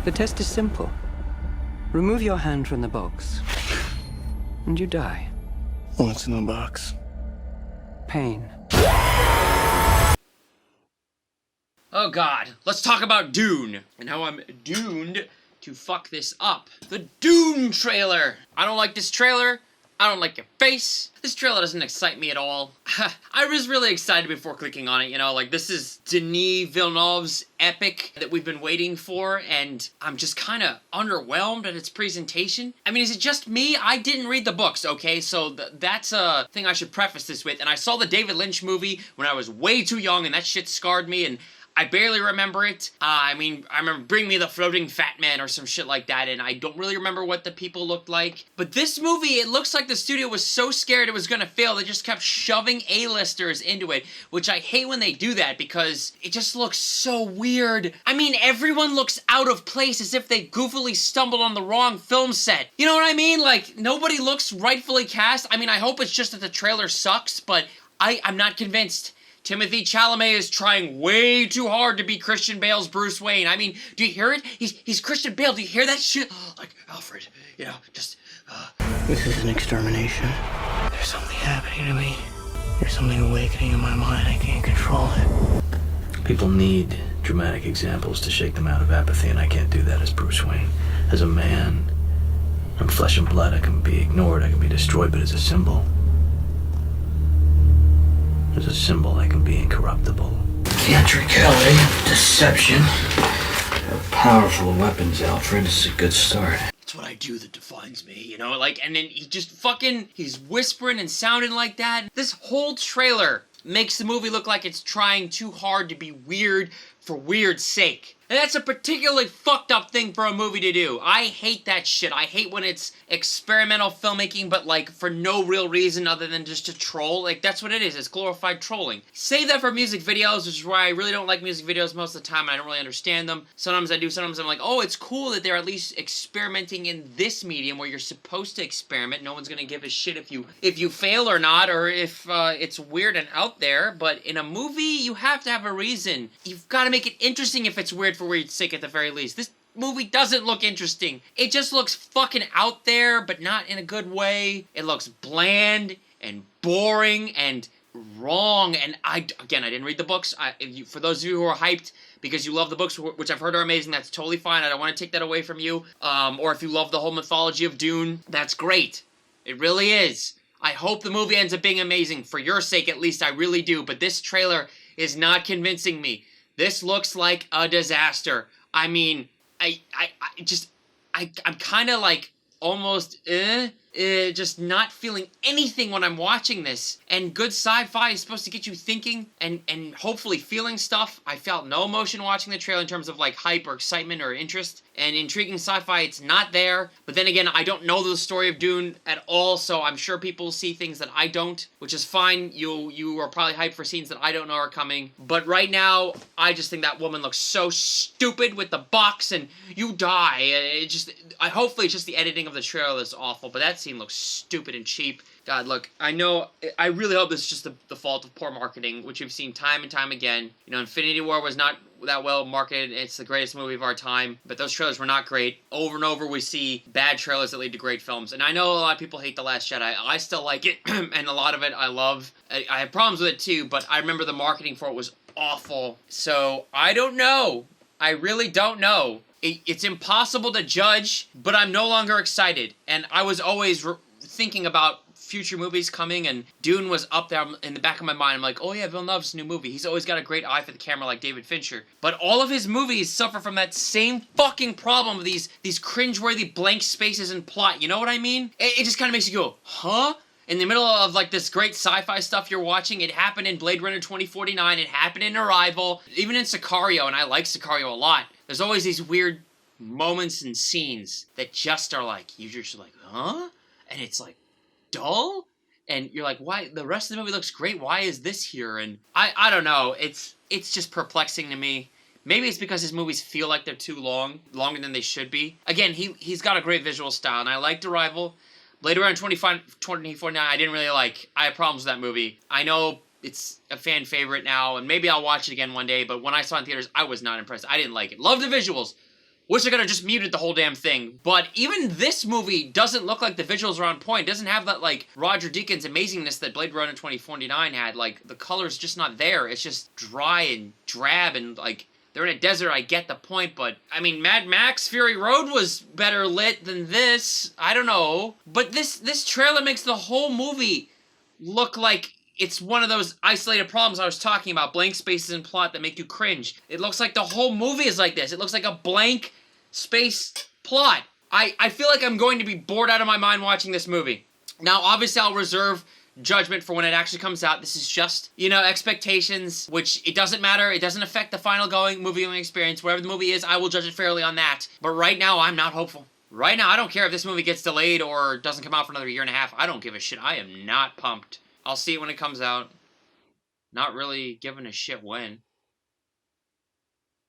The test is simple. Remove your hand from the box, and you die. What's in the box? Pain. Oh god, let's talk about Dune, and how I'm doomed to fuck this up. The Dune trailer! I don't like this trailer. I don't like your face. This trailer doesn't excite me at all. I was really excited before clicking on it, you know, like this is Denis Villeneuve's epic that we've been waiting for, and I'm just kind of underwhelmed at its presentation. I mean, is it just me? I didn't read the books, okay? So that's a thing I should preface this with, and I saw the David Lynch movie when I was way too young, and that shit scarred me, and I barely remember it. I mean, I remember Bring Me the Floating Fat Man or some shit like that, and I don't really remember what the people looked like. But this movie, it looks like the studio was so scared it was gonna fail, they just kept shoving A-listers into it, which I hate when they do that because it just looks so weird. I mean, everyone looks out of place as if they goofily stumbled on the wrong film set. You know what I mean? Like, nobody looks rightfully cast. I mean, I hope it's just that the trailer sucks, but I'm not convinced. Timothy Chalamet is trying way too hard to be Christian Bale's Bruce Wayne. I mean, do you hear it? He's Christian Bale. Do you hear that shit? Like, Alfred, you know, just... This is an extermination. There's something happening to me. There's something awakening in my mind. I can't control it. People need dramatic examples to shake them out of apathy, and I can't do that as Bruce Wayne. As a man, I'm flesh and blood. I can be ignored, I can be destroyed, but as a symbol... As a symbol, I can be incorruptible. Theatricality, deception. They're powerful weapons, Alfred. This is a good start. It's what I do that defines me, you know? Like, and then he just fucking... He's whispering and sounding like that. This whole trailer makes the movie look like it's trying too hard to be weird for weird's sake. And that's a particularly fucked up thing for a movie to do. I hate that shit. I hate when it's experimental filmmaking, but like for no real reason other than just to troll. Like that's what it is. It's glorified trolling. Save that for music videos, which is why I really don't like music videos most of the time and I don't really understand them. Sometimes I do, sometimes I'm like, oh, it's cool that they're at least experimenting in this medium where you're supposed to experiment. No one's gonna give a shit if you fail or not, or if it's weird and out there. But in a movie, you have to have a reason. You've got to make it interesting if it's weird for weird's sake at the very least. This movie doesn't look interesting. It just looks fucking out there, but not in a good way. It looks bland and boring and wrong. And I didn't read the books. For those of you who are hyped because you love the books, which I've heard are amazing, that's totally fine. I don't want to take that away from you. Or if you love the whole mythology of Dune, that's great. It really is. I hope the movie ends up being amazing. For your sake, at least, I really do. But this trailer is not convincing me. This looks like a disaster. I mean, I'm kind of like almost just not feeling anything when I'm watching this. And good sci-fi is supposed to get you thinking and hopefully feeling stuff. I felt no emotion watching the trailer in terms of like hype or excitement or interest. And intriguing sci-fi, it's not there. But then again, I don't know the story of Dune at all, so I'm sure people see things that I don't, which is fine. You are probably hyped for scenes that I don't know are coming. But right now, I just think that woman looks so stupid with the box and you die. Hopefully it's just the editing of the trailer that's awful, but that scene looks stupid and cheap. God, look, I really hope this is just the fault of poor marketing, which we've seen time and time again. You know, Infinity War was not that well marketed. It's the greatest movie of our time, but those trailers were not great. Over and over, we see bad trailers that lead to great films, and I know a lot of people hate The Last Jedi. I still like it, and a lot of it I love. I have problems with it too, but I remember the marketing for it was awful. So, I don't know. I really don't know. It's impossible to judge, but I'm no longer excited, and I was always thinking about future movies coming, and Dune was up there in the back of my mind. I'm like, oh yeah, Villeneuve's new movie. He's always got a great eye for the camera like David Fincher. But all of his movies suffer from that same fucking problem of these cringeworthy blank spaces in plot. You know what I mean? It just kind of makes you go, huh? In the middle of like this great sci-fi stuff you're watching, it happened in Blade Runner 2049, it happened in Arrival, even in Sicario, and I like Sicario a lot. There's always these weird moments and scenes that just are like, you're just like, huh? And it's like, dull? And you're like, why? The rest of the movie looks great. Why is this here? And I don't know. It's just perplexing to me. Maybe it's because his movies feel like they're too long, longer than they should be. Again, he's got a great visual style, and I liked Arrival. Blade Runner 2049, I didn't really like. I have problems with that movie. I know it's a fan favorite now, and maybe I'll watch it again one day, but when I saw it in theaters, I was not impressed. I didn't like it. Love the visuals. Wish I could have just muted the whole damn thing. But even this movie doesn't look like the visuals are on point. It doesn't have that, like, Roger Deakins amazingness that Blade Runner 2049 had. Like, the color's just not there. It's just dry and drab and, like, they're in a desert, I get the point, but, I mean, Mad Max Fury Road was better lit than this. I don't know. But this trailer makes the whole movie look like it's one of those isolated problems I was talking about, blank spaces in plot that make you cringe. It looks like the whole movie is like this. It looks like a blank space plot. I feel like I'm going to be bored out of my mind watching this movie. Now, obviously, I'll reserve judgment for when it actually comes out. This is just, you know, expectations, which it doesn't matter. It doesn't affect the final movie going experience. Whatever the movie is, I will judge it fairly on that. But right now, I'm not hopeful. Right now, I don't care if this movie gets delayed or doesn't come out for another year and a half. I don't give a shit. I am not pumped. I'll see it when it comes out. Not really giving a shit when.